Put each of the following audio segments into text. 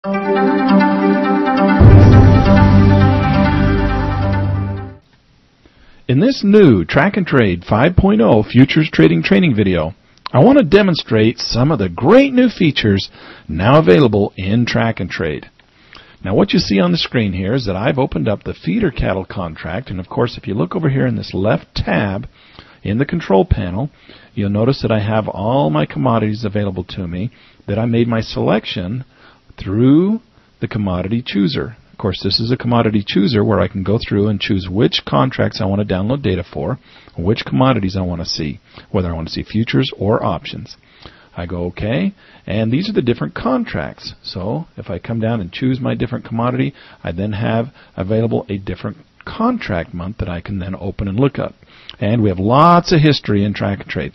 In this new Track and Trade 5.0 Futures Trading Training video, I want to demonstrate some of the great new features now available in Track and Trade. Now what you see on the screen here is that I've opened up the feeder cattle contract, and of course if you look over here in this left tab in the control panel, you'll notice that I have all my commodities available to me, that I made my selection through the commodity chooser. Of course, this is a commodity chooser where I can go through and choose which contracts I want to download data for, which commodities I want to see, whether I want to see futures or options. I go OK, and these are the different contracts. So if I come down and choose my different commodity, I then have available a different contract month that I can then open and look up. And we have lots of history in Track and Trade.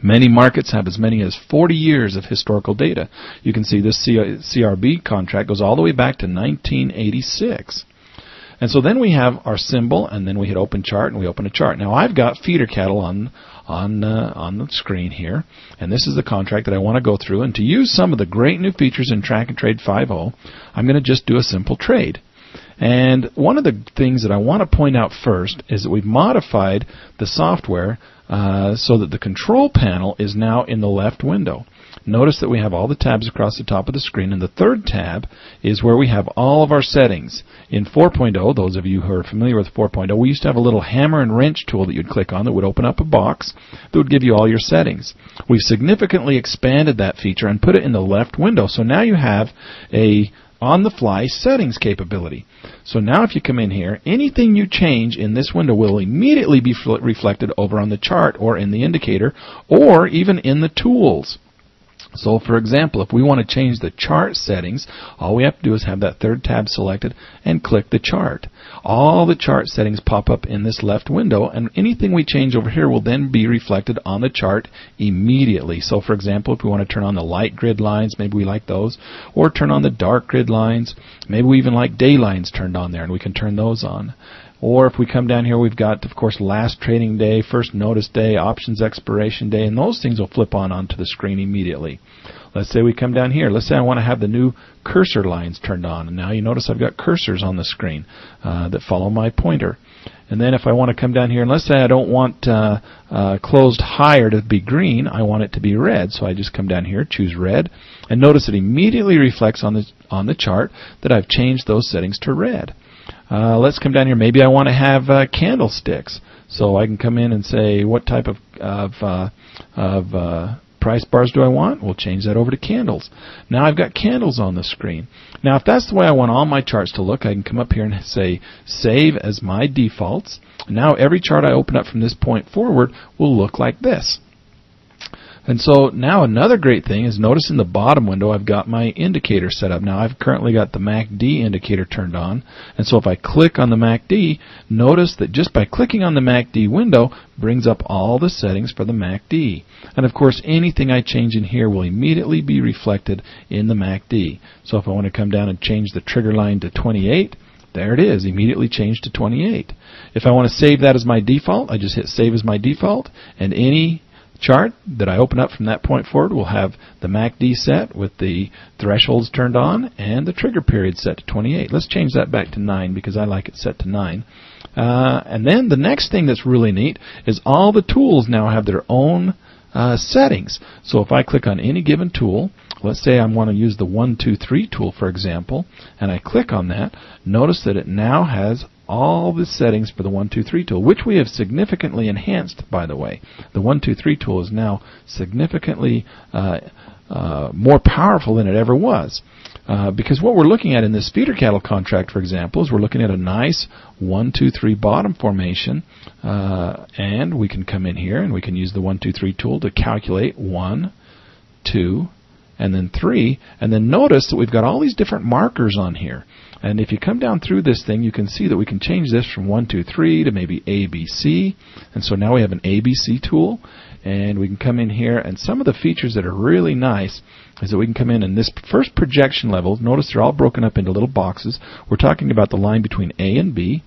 Many markets have as many as 40 years of historical data. You can see this CRB contract goes all the way back to 1986. And so then we have our symbol, and then we hit open chart, and we open a chart. Now I've got feeder cattle on the screen here, and this is the contract that I want to go through. And to use some of the great new features in Track and Trade 5.0, I'm going to just do a simple trade. And one of the things that I want to point out first is that we've modified the software so that the control panel is now in the left window. Notice that we have all the tabs across the top of the screen, and the third tab is where we have all of our settings. In 4.0, those of you who are familiar with 4.0, we used to have a little hammer and wrench tool that you'd click on that would open up a box that would give you all your settings. We've significantly expanded that feature and put it in the left window, so now you have a on-the-fly settings capability. So now if you come in here, anything you change in this window will immediately be reflected over on the chart or in the indicator or even in the tools. So for example, if we want to change the chart settings, all we have to do is have that third tab selected and click the chart. All the chart settings pop up in this left window, and anything we change over here will then be reflected on the chart immediately. So for example, if we want to turn on the light grid lines, maybe we like those, or turn on the dark grid lines, maybe we even like day lines turned on there, and we can turn those on. Or if we come down here, we've got, of course, last trading day, first notice day, options expiration day, and those things will flip onto the screen immediately. Let's say we come down here. Let's say I want to have the new cursor lines turned on. And now you notice I've got cursors on the screen that follow my pointer. And then if I want to come down here, and let's say I don't want closed higher to be green, I want it to be red. So I just come down here, choose red, and notice it immediately reflects on the chart that I've changed those settings to red. Let's come down here. Maybe I want to have candlesticks. So I can come in and say, what type of price bars do I want? We'll change that over to candles. Now I've got candles on the screen. Now if that's the way I want all my charts to look, I can come up here and say save as my defaults. Now every chart I open up from this point forward will look like this. And so now another great thing is, notice in the bottom window I've got my indicator set up. Now I've currently got the MACD indicator turned on, and so if I click on the MACD, notice that just by clicking on the MACD window brings up all the settings for the MACD. And of course anything I change in here will immediately be reflected in the MACD. So if I want to come down and change the trigger line to 28, there it is, immediately changed to 28. If I want to save that as my default, I just hit save as my default, and any chart that I open up from that point forward will have the MACD set with the thresholds turned on and the trigger period set to 28. Let's change that back to 9 because I like it set to 9. And then the next thing that's really neat is all the tools now have their own settings. So if I click on any given tool, let's say I want to use the 1, 2, 3 tool for example, and I click on that, notice that it now has all the settings for the 1, 2, 3 tool, which we have significantly enhanced, by the way. The 1, 2, 3 tool is now significantly more powerful than it ever was. Because what we're looking at in this feeder cattle contract, for example, is we're looking at a nice 1, 2, 3 bottom formation, and we can come in here and we can use the 1, 2, 3 tool to calculate 1, 2, and then 3, and then notice that we've got all these different markers on here. And if you come down through this thing, you can see that we can change this from 1, 2, 3 to maybe ABC. And so now we have an ABC tool, and we can come in here, and some of the features that are really nice is that we can come in and this first projection level, notice they're all broken up into little boxes. We're talking about the line between A and B.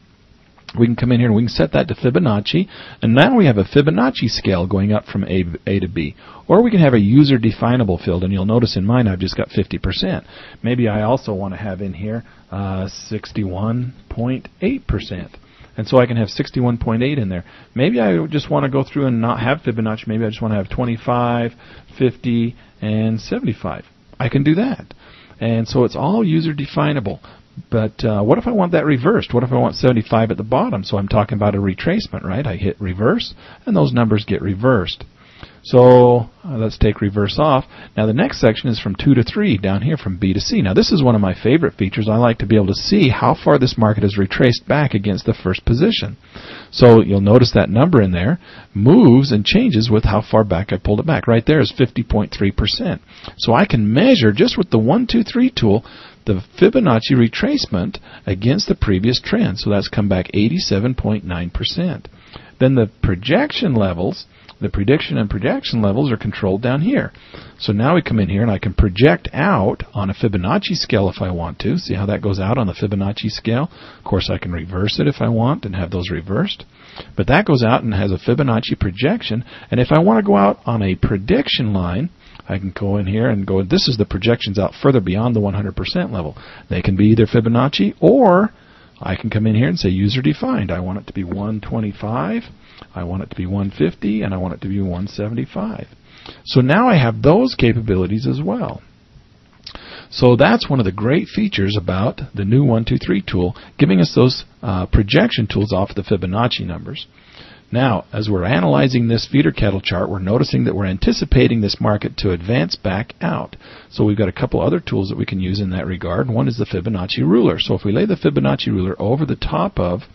we can come in here and we can set that to Fibonacci, and now we have a Fibonacci scale going up from A to B. Or we can have a user definable field, and you'll notice in mine I've just got 50%. Maybe I also want to have in here 61.8%. And so I can have 61.8 in there. Maybe I just want to go through and not have Fibonacci. Maybe I just want to have 25, 50, and 75. I can do that. And so it's all user definable. But what if I want that reversed? What if I want 75 at the bottom? So I'm talking about a retracement, right? I hit reverse, and those numbers get reversed. So let's take reverse off. Now the next section is from 2 to 3, down here from B to C. Now this is one of my favorite features. I like to be able to see how far this market is retraced back against the first position. So you'll notice that number in there moves and changes with how far back I pulled it back. Right there is 50.3%. So I can measure just with the 1, 2, 3 tool the Fibonacci retracement against the previous trend. So that's come back 87.9%. Then the projection levels, the prediction and projection levels are controlled down here. So now we come in here and I can project out on a Fibonacci scale if I want to. See how that goes out on the Fibonacci scale? Of course I can reverse it if I want and have those reversed. But that goes out and has a Fibonacci projection. And if I want to go out on a prediction line, I can go in here and go, this is the projections out further beyond the 100% level. They can be either Fibonacci, or I can come in here and say user defined. I want it to be 125, I want it to be 150, and I want it to be 175. So now I have those capabilities as well. So that's one of the great features about the new 1, 2, 3 tool, giving us those projection tools off the Fibonacci numbers. Now, as we're analyzing this feeder cattle chart, we're noticing that we're anticipating this market to advance back out. So we've got a couple other tools that we can use in that regard. One is the Fibonacci ruler. So if we lay the Fibonacci ruler over the top of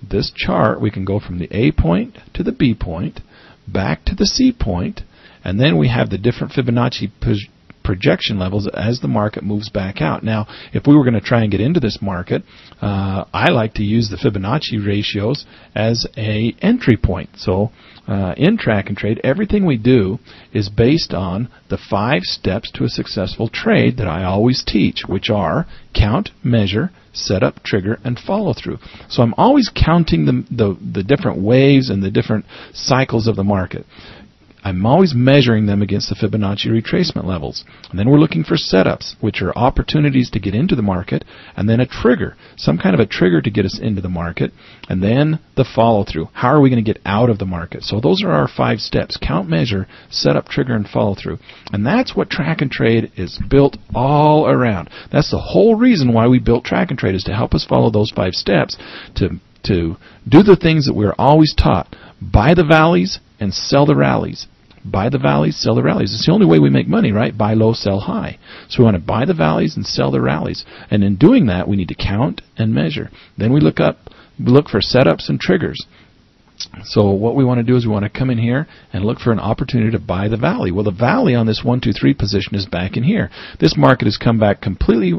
this chart, we can go from the A point to the B point, back to the C point, and then we have the different Fibonacci projection levels as the market moves back out. Now, if we were going to try and get into this market, I like to use the Fibonacci ratios as a entry point. So in Track and Trade, everything we do is based on the 5 steps to a successful trade that I always teach, which are count, measure, set up, trigger, and follow through. So I'm always counting the different waves and the different cycles of the market. I'm always measuring them against the Fibonacci retracement levels. And then we're looking for setups, which are opportunities to get into the market, and then a trigger, some kind of a trigger to get us into the market, and then the follow-through. How are we going to get out of the market? So those are our 5 steps: count, measure, setup, trigger, and follow-through. And that's what Track and Trade is built all around. That's the whole reason why we built Track and Trade, is to help us follow those 5 steps to do the things that we're always taught. Buy the valleys and sell the rallies. Buy the valleys, sell the rallies. It's the only way we make money, right? Buy low, sell high. So we want to buy the valleys and sell the rallies. And in doing that, we need to count and measure. Then we look for setups and triggers. So what we want to do is we want to come in here and look for an opportunity to buy the valley. Well, the valley on this 1, 2, 3 position is back in here. This market has come back completely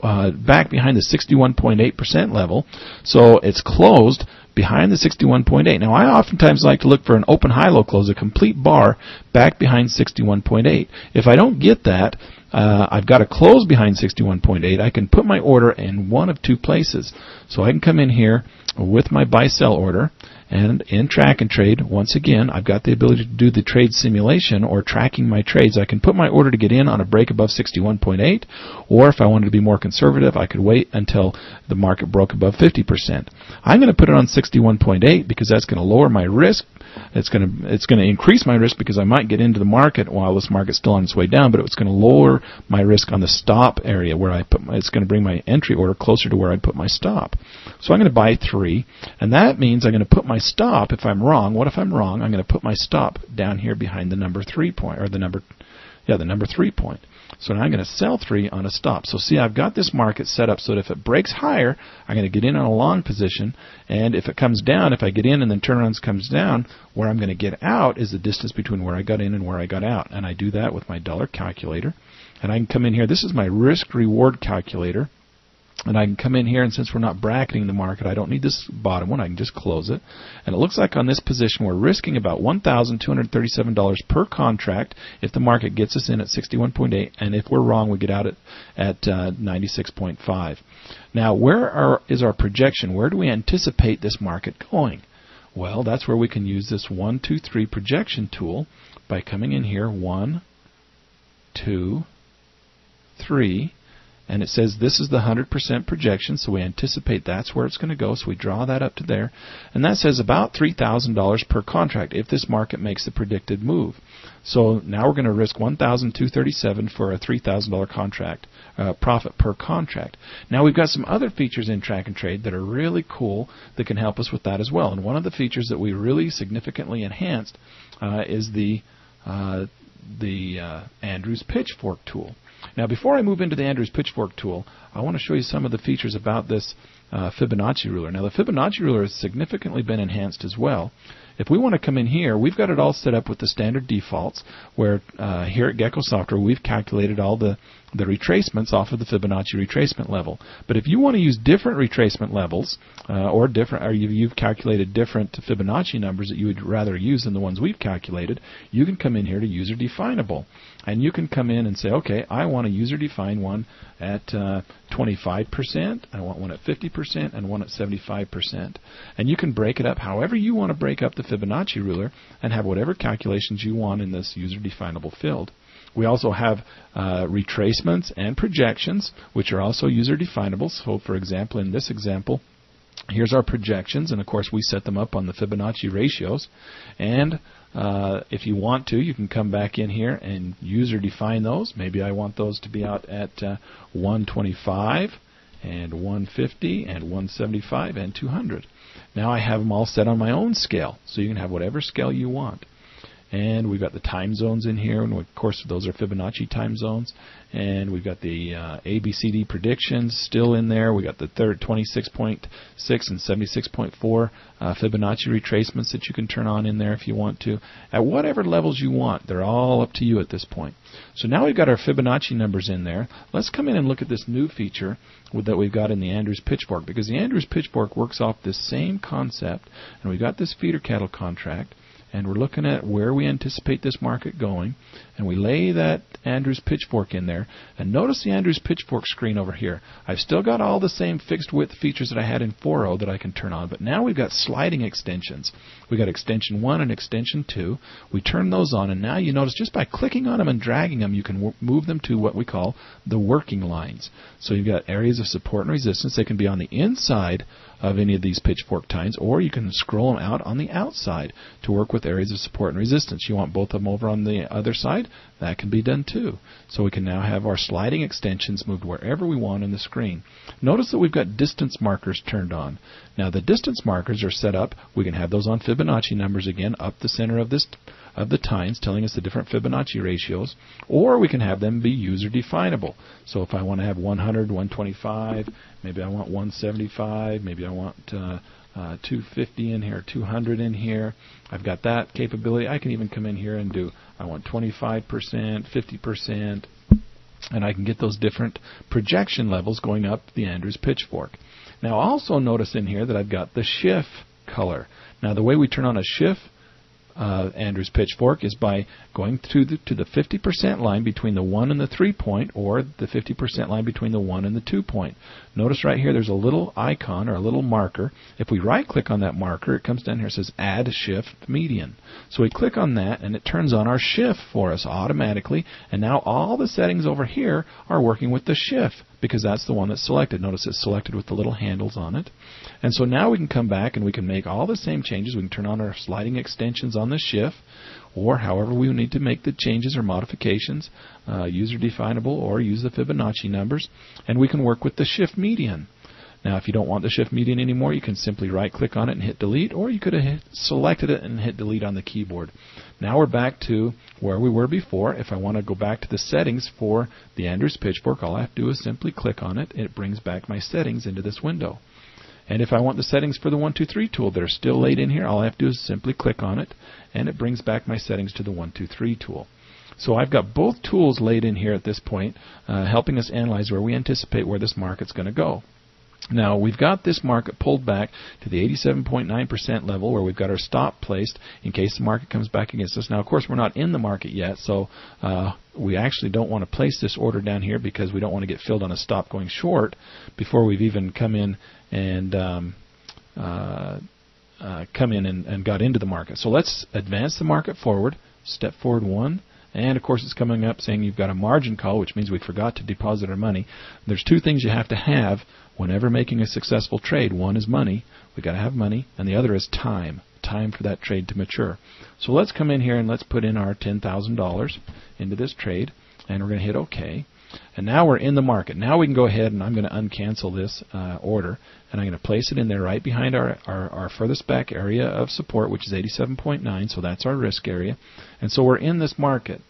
back behind the 61.8% level. So it's closed behind the 61.8. Now, I oftentimes like to look for an open high-low close, a complete bar back behind 61.8. If I don't get that, I've got to close behind 61.8. I can put my order in one of 2 places. So I can come in here with my buy-sell order, and in Track and Trade, once again, I've got the ability to do the trade simulation or tracking my trades. I can put my order to get in on a break above 61.8, or if I wanted to be more conservative, I could wait until the market broke above 50%. I'm going to put it on 61.8 because that's going to lower my risk. It's going to increase my risk because I might get into the market while this market's still on its way down, but it's going to lower my risk on the stop area where it's going to bring my entry order closer to where I put my stop. So I'm going to buy 3, and that means I'm going to put my stop, if I'm wrong. What if I'm wrong? I'm going to put my stop down here behind the number 3 point, or the number 3 point. So now I'm going to sell 3 on a stop. So see, I've got this market set up so that if it breaks higher, I'm going to get in on a long position, and if it comes down, if I get in and then turnarounds comes down, where I'm going to get out is the distance between where I got in and where I got out. And I do that with my dollar calculator. And I can come in here. This is my risk-reward calculator. And I can come in here, and since we're not bracketing the market, I don't need this bottom one. I can just close it. And it looks like on this position we're risking about $1,237 per contract if the market gets us in at 61.8, and if we're wrong, we get out at 96.5. Now, where is our projection? Where do we anticipate this market going? Well, that's where we can use this 1, 2, 3 projection tool by coming in here, 1, 2, 3. And it says this is the 100% projection, so we anticipate that's where it's going to go, so we draw that up to there. And that says about $3,000 per contract if this market makes the predicted move. So now we're going to risk $1,237 for a $3,000 contract, profit per contract. Now we've got some other features in Track and Trade that are really cool that can help us with that as well. And one of the features that we really significantly enhanced is the Andrews Pitchfork tool. Now, before I move into the Andrews Pitchfork tool, I want to show you some of the features about this Fibonacci ruler. Now, the Fibonacci ruler has significantly been enhanced as well. If we want to come in here, we've got it all set up with the standard defaults, where here at Gecko Software, we've calculated all the retracements off of the Fibonacci retracement level. But if you want to use different retracement levels, or you've calculated different Fibonacci numbers that you would rather use than the ones we've calculated, you can come in here to user definable. And you can come in and say, okay, I want a user define one at 25%, I want one at 50%, and one at 75%. And you can break it up however you want to break up the Fibonacci ruler and have whatever calculations you want in this user definable field. We also have retracements and projections, which are also user definable. So, for example, in this example, here's our projections, and of course we set them up on the Fibonacci ratios. And if you want to, you can come back in here and user define those. Maybe I want those to be out at 125 and 150 and 175 and 200. Now I have them all set on my own scale, so you can have whatever scale you want. And we've got the time zones in here, and of course those are Fibonacci time zones. And we've got the ABCD predictions still in there. We've got the 26.6 and 76.4 Fibonacci retracements that you can turn on in there if you want to. At whatever levels you want, they're all up to you at this point. So now we've got our Fibonacci numbers in there. Let's come in and look at this new feature that we've got in the Andrews Pitchfork, because the Andrews Pitchfork works off this same concept, and we've got this feeder cattle contract. And we're looking at where we anticipate this market going, and we lay that Andrews Pitchfork in there. And notice the Andrews Pitchfork screen over here. I've still got all the same fixed width features that I had in 4.0 that I can turn on, but now we've got sliding extensions. We've got extension 1 and extension 2. We turn those on, and now you notice just by clicking on them and dragging them, you can move them to what we call the working lines. So you've got areas of support and resistance. They can be on the inside of any of these pitchfork tines, or you can scroll them out on the outside to work with areas of support and resistance. You want both of them over on the other side? That can be done too. So we can now have our sliding extensions moved wherever we want in the screen. Notice that we've got distance markers turned on. Now the distance markers are set up. We can have those on Fibonacci numbers again up the center of the tines, telling us the different Fibonacci ratios, or we can have them be user definable. So if I want to have 100, 125, maybe I want 175, maybe I want 250 in here, 200 in here. I've got that capability. I can even come in here and do, I want 25%, 50%, and I can get those different projection levels going up the Andrews Pitchfork. Now also notice in here that I've got the Schiff color. Now the way we turn on a Schiff Andrews Pitchfork is by going to the 50% line between the 1 and the 3 point, or the 50% line between the 1 and the 2 point. Notice right here there's a little icon or a little marker. If we right click on that marker, it comes down here and says Add Shift Median. So we click on that and it turns on our Schiff for us automatically, and now all the settings over here are working with the Schiff, because that's the one that's selected. Notice it's selected with the little handles on it. And so now we can come back and we can make all the same changes. We can turn on our sliding extensions on the Schiff, or however we need to make the changes or modifications, user definable, or use the Fibonacci numbers, and we can work with the Schiff Median. Now if you don't want the Schiff Median anymore, you can simply right click on it and hit delete, or you could have selected it and hit delete on the keyboard. Now we're back to where we were before. If I want to go back to the settings for the Andrews Pitchfork, all I have to do is simply click on it and it brings back my settings into this window. And if I want the settings for the 1, 2, 3 tool that are still laid in here, all I have to do is simply click on it and it brings back my settings to the 1, 2, 3 tool. So I've got both tools laid in here at this point, helping us analyze where we anticipate where this market's going to go. Now, we've got this market pulled back to the 87.9% level where we've got our stop placed in case the market comes back against us. Now, of course, we're not in the market yet, so we actually don't want to place this order down here because we don't want to get filled on a stop going short before we've even come in and got into the market. So let's advance the market forward, step forward 1. And, of course, it's coming up saying you've got a margin call, which means we forgot to deposit our money. There's two things you have to have whenever making a successful trade. One is money. We've got to have money. And the other is time. Time for that trade to mature. So let's come in here and let's put in our $10,000 into this trade. And we're going to hit OK. And now we're in the market. Now we can go ahead and I'm going to uncancel this order. And I'm going to place it in there right behind our furthest back area of support, which is 87.9. So that's our risk area. And so we're in this market.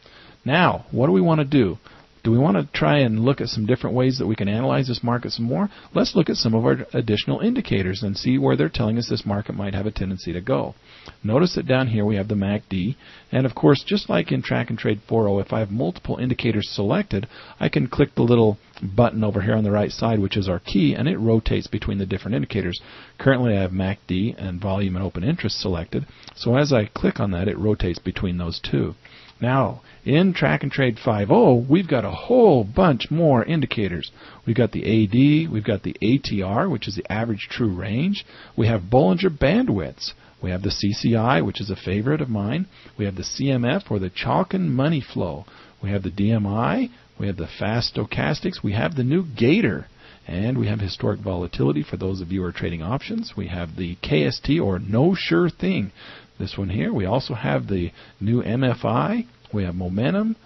Now, what do we want to do? Do we want to try and look at some different ways that we can analyze this market some more? Let's look at some of our additional indicators and see where they're telling us this market might have a tendency to go. Notice that down here we have the MACD, and of course, just like in Track and Trade 4.0, if I have multiple indicators selected, I can click the little button over here on the right side, which is our key, and it rotates between the different indicators. Currently, I have MACD and volume and open interest selected, so as I click on that, it rotates between those two. Now, in Track and Trade 5.0, we've got a whole bunch more indicators. We've got the AD, we've got the ATR, which is the average true range. We have Bollinger Bandwidths. We have the CCI, which is a favorite of mine. We have the CMF, or the Chalkin Money Flow. We have the DMI. We have the Fast Stochastics. We have the new Gator. And we have historic volatility for those of you who are trading options. We have the KST, or No Sure Thing. This one here. We also have the new MFI. We have momentum.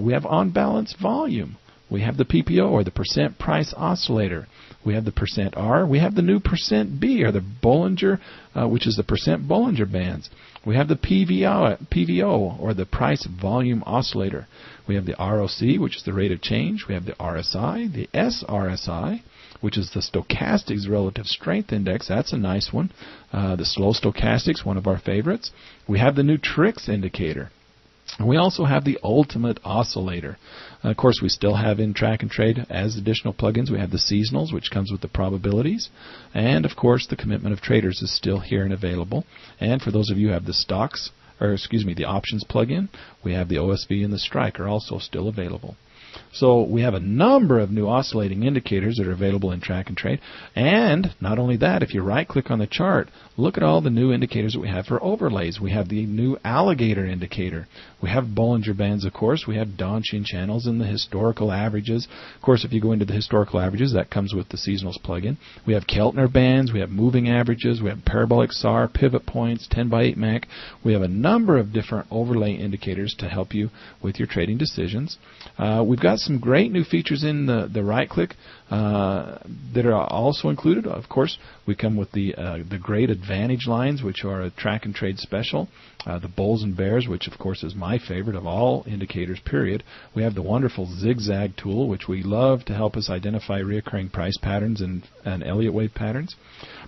We have on balance volume. We have the PPO, or the percent price oscillator. We have the percent R. We have the new percent B, or the Bollinger, which is the percent Bollinger Bands. We have the PVO, or the price volume oscillator. We have the ROC, which is the rate of change. We have the RSI, the SRSI, which is the Stochastics Relative Strength Index. That's a nice one. The Slow Stochastics, one of our favorites. We have the new Trix indicator. We also have the Ultimate Oscillator. Of course, we still have in Track and Trade as additional plugins. We have the Seasonals, which comes with the probabilities. And, of course, the Commitment of Traders is still here and available. And for those of you who have the stocks, the options plugin, we have the OSV and the Strike are also still available. So we have a number of new oscillating indicators that are available in Track and Trade. And not only that, if you right-click on the chart, look at all the new indicators that we have for overlays. We have the new Alligator indicator. We have Bollinger Bands, of course. We have Donchian channels and the historical averages. Of course, if you go into the historical averages, that comes with the Seasonals plugin. We have Keltner Bands. We have moving averages. We have parabolic SAR, pivot points, 10x8 MAC. We have a number of different overlay indicators to help you with your trading decisions. We've got some great new features in the right-click that are also included. Of course, we come with the great advantage lines, which are a Track and Trade special. The Bulls and Bears, which of course is my favorite of all indicators, period. We have the wonderful Zigzag tool, which we love to help us identify recurring price patterns and Elliott wave patterns.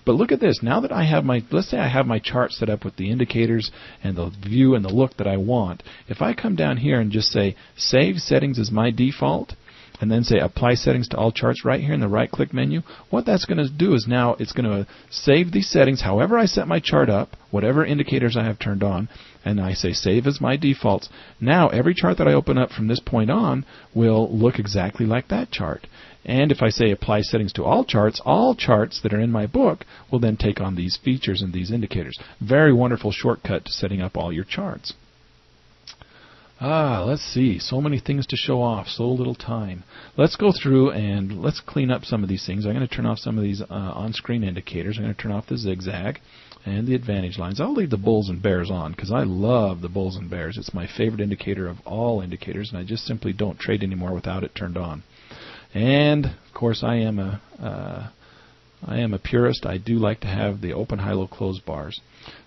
But look at this. Now that I have let's say I have my chart set up with the indicators and the view and the look that I want. If I come down here and just say Save Settings as my default, and then say Apply Settings to all charts right here in the right-click menu, what that's going to do is now it's going to save these settings however I set my chart up, whatever indicators I have turned on, and I say Save as my defaults. Now every chart that I open up from this point on will look exactly like that chart. And if I say Apply Settings to all charts that are in my book will then take on these features and these indicators. Very wonderful shortcut to setting up all your charts. Let's see. So many things to show off. So little time. Let's go through and let's clean up some of these things. I'm going to turn off some of these on-screen indicators. I'm going to turn off the zigzag and the advantage lines. I'll leave the Bulls and Bears on because I love the Bulls and Bears. It's my favorite indicator of all indicators, and I just simply don't trade anymore without it turned on. And, of course, I am a purist. I do like to have the open, high, low, close bars.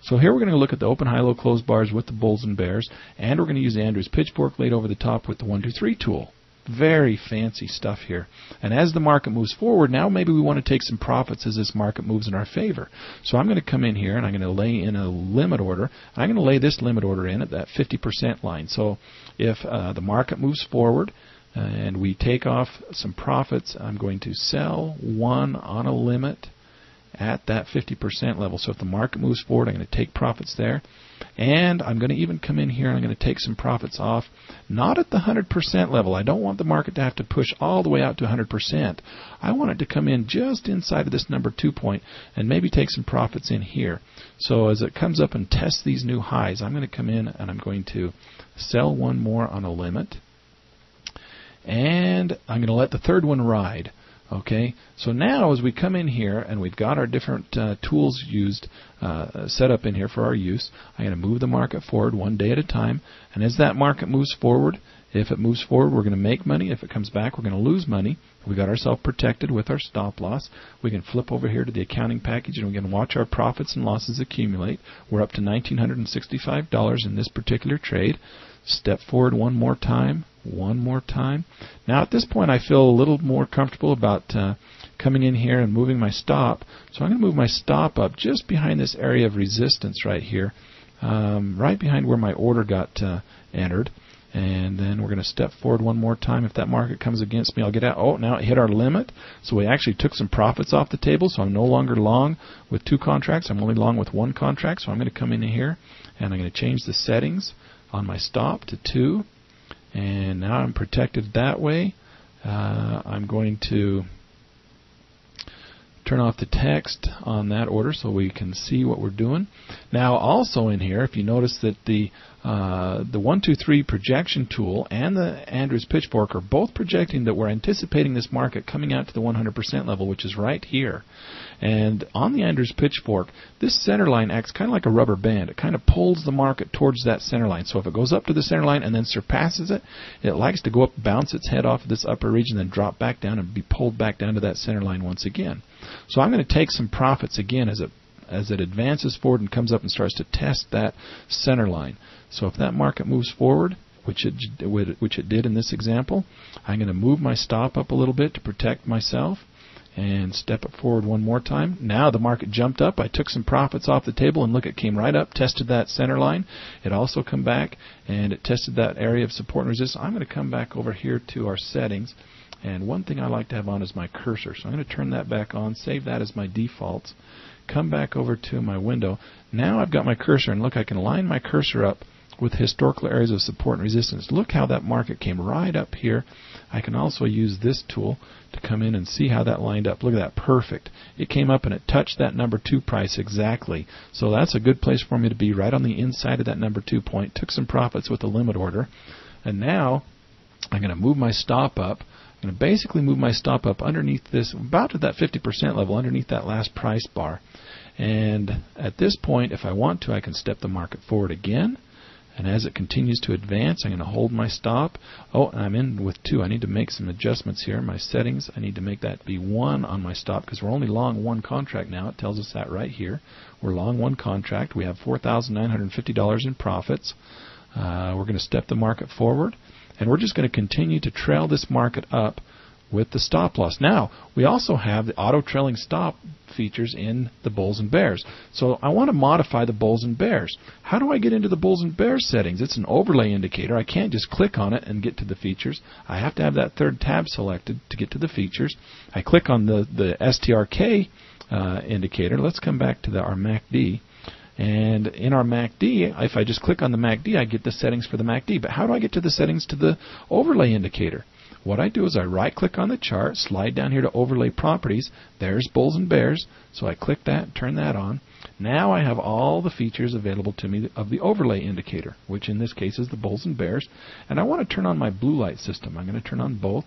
So here we're going to look at the open, high, low, close bars with the Bulls and Bears, and we're going to use Andrew's pitchfork laid over the top with the 1, 2, 3 tool. Very fancy stuff here. And as the market moves forward, now maybe we want to take some profits as this market moves in our favor. So I'm going to come in here and I'm going to lay in a limit order. I'm going to lay this limit order in at that 50% line. So if the market moves forward and we take off some profits, I'm going to sell 1 on a limit at that 50% level. So if the market moves forward, I'm going to take profits there. And I'm going to even come in here and I'm going to take some profits off, not at the 100% level. I don't want the market to have to push all the way out to 100%. I want it to come in just inside of this number 2 point and maybe take some profits in here. So as it comes up and tests these new highs, I'm going to come in and I'm going to sell 1 more on a limit. And I'm going to let the third one ride. Okay, so now as we come in here and we've got our different tools used, set up in here for our use, I'm going to move the market forward 1 day at a time. And as that market moves forward, if it moves forward, we're going to make money. If it comes back, we're going to lose money. We got ourselves protected with our stop loss. We can flip over here to the accounting package and we can watch our profits and losses accumulate. We're up to $1,965 in this particular trade. Step forward 1 more time. 1 more time. Now at this point I feel a little more comfortable about coming in here and moving my stop. So I'm going to move my stop up just behind this area of resistance right here, right behind where my order got entered. And then we're going to step forward 1 more time. If that market comes against me, I'll get out. Oh, now it hit our limit. So we actually took some profits off the table. So I'm no longer long with 2 contracts. I'm only long with 1 contract. So I'm going to come in here and I'm going to change the settings on my stop to 2. And now I'm protected that way. I'm going to turn off the text on that order so we can see what we're doing. Now also in here, if you notice that the 1, 2, 3 projection tool and the Andrews Pitchfork are both projecting that we're anticipating this market coming out to the 100% level, which is right here. And on the Andrews Pitchfork, this center line acts kind of like a rubber band. It kind of pulls the market towards that center line. So if it goes up to the center line and then surpasses it, it likes to go up, bounce its head off of this upper region, then drop back down and be pulled back down to that center line once again. So I'm going to take some profits again as it advances forward and comes up and starts to test that center line. So if that market moves forward, which it did in this example, I'm going to move my stop up a little bit to protect myself and step it forward 1 more time. Now the market jumped up. I took some profits off the table and look, it came right up, tested that center line. It also come back and it tested that area of support and resistance. I'm going to come back over here to our settings. And one thing I like to have on is my cursor. So I'm going to turn that back on, save that as my defaults, come back over to my window. Now I've got my cursor, and look, I can line my cursor up with historical areas of support and resistance. Look how that market came right up here. I can also use this tool to come in and see how that lined up. Look at that, perfect. It came up and it touched that number 2 price exactly. So that's a good place for me to be, right on the inside of that number 2 point. Took some profits with the limit order. And now I'm going to move my stop up. I'm going to basically move my stop up underneath this, about to that 50% level, underneath that last price bar. And at this point, if I want to, I can step the market forward again. And as it continues to advance, I'm going to hold my stop. Oh, and I'm in with 2. I need to make some adjustments here. My settings, I need to make that be 1 on my stop because we're only long 1 contract now. It tells us that right here. We're long 1 contract. We have $4,950 in profits. We're going to step the market forward. And we're just going to continue to trail this market up with the stop loss. Now, we also have the auto trailing stop features in the bulls and bears. So I want to modify the bulls and bears. How do I get into the bulls and bears settings? It's an overlay indicator. I can't just click on it and get to the features. I have to have that 3rd tab selected to get to the features. I click on the STRK indicator. Let's come back to our MACD. And in our MACD, if I just click on the MACD, I get the settings for the MACD. But how do I get to the settings to the overlay indicator? What I do is I right-click on the chart, slide down here to Overlay Properties. There's Bulls and Bears. So I click that, turn that on. Now I have all the features available to me of the overlay indicator, which in this case is the Bulls and Bears. And I want to turn on my blue light system. I'm going to turn on both.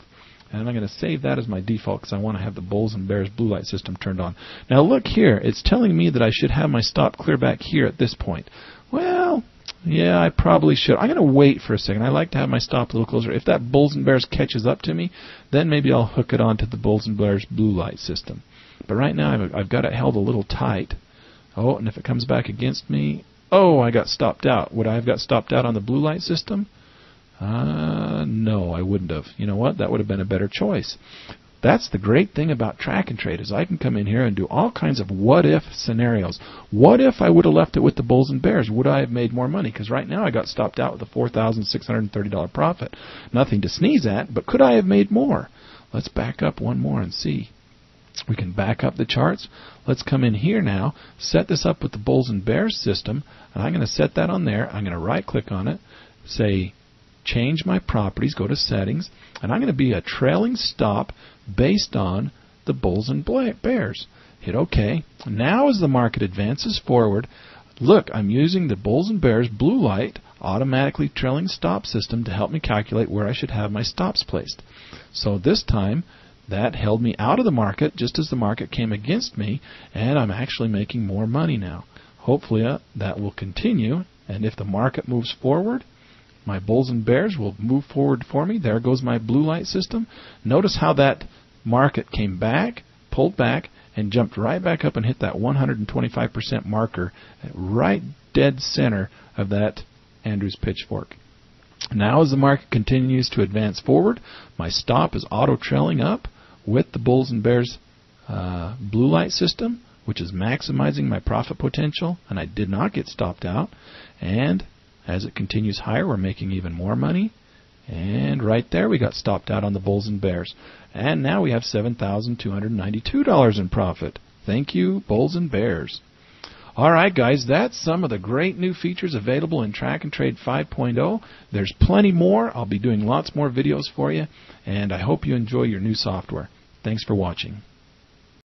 And I'm going to save that as my default because I want to have the Bulls and Bears blue light system turned on. Now look here. It's telling me that I should have my stop clear back here at this point. Well, yeah, I probably should. I'm going to wait for a second. I like to have my stop a little closer. If that Bulls and Bears catches up to me, then maybe I'll hook it onto the Bulls and Bears blue light system. But right now I've got it held a little tight. Oh, and if it comes back against me, oh, I got stopped out. Would I have got stopped out on the blue light system? No, I wouldn't have. You know what? That would have been a better choice. That's the great thing about Track and Trade, is I can come in here and do all kinds of what-if scenarios. What if I would have left it with the Bulls and Bears? Would I have made more money? Because right now I got stopped out with a $4,630 profit. Nothing to sneeze at, but could I have made more? Let's back up one more and see. We can back up the charts. Let's come in here now, set this up with the Bulls and Bears system, and I'm going to set that on there. I'm going to right-click on it, say change my properties, go to settings, and I'm going to be a trailing stop based on the Bulls and Bears. Hit OK. Now as the market advances forward, look, I'm using the Bulls and Bears blue light automatically trailing stop system to help me calculate where I should have my stops placed. So this time that held me out of the market just as the market came against me, and I'm actually making more money now. Hopefully that will continue, and if the market moves forward, my Bulls and Bears will move forward for me. There goes my blue light system. Notice how that market came back, pulled back, and jumped right back up and hit that 125% marker right dead center of that Andrews pitchfork. Now as the market continues to advance forward, my stop is auto-trailing up with the Bulls and Bears blue light system, which is maximizing my profit potential, and I did not get stopped out. And as it continues higher, we're making even more money. And right there, we got stopped out on the Bulls and Bears. And now we have $7,292 in profit. Thank you, Bulls and Bears. All right, guys, that's some of the great new features available in Track and Trade 5.0. There's plenty more. I'll be doing lots more videos for you, and I hope you enjoy your new software. Thanks for watching.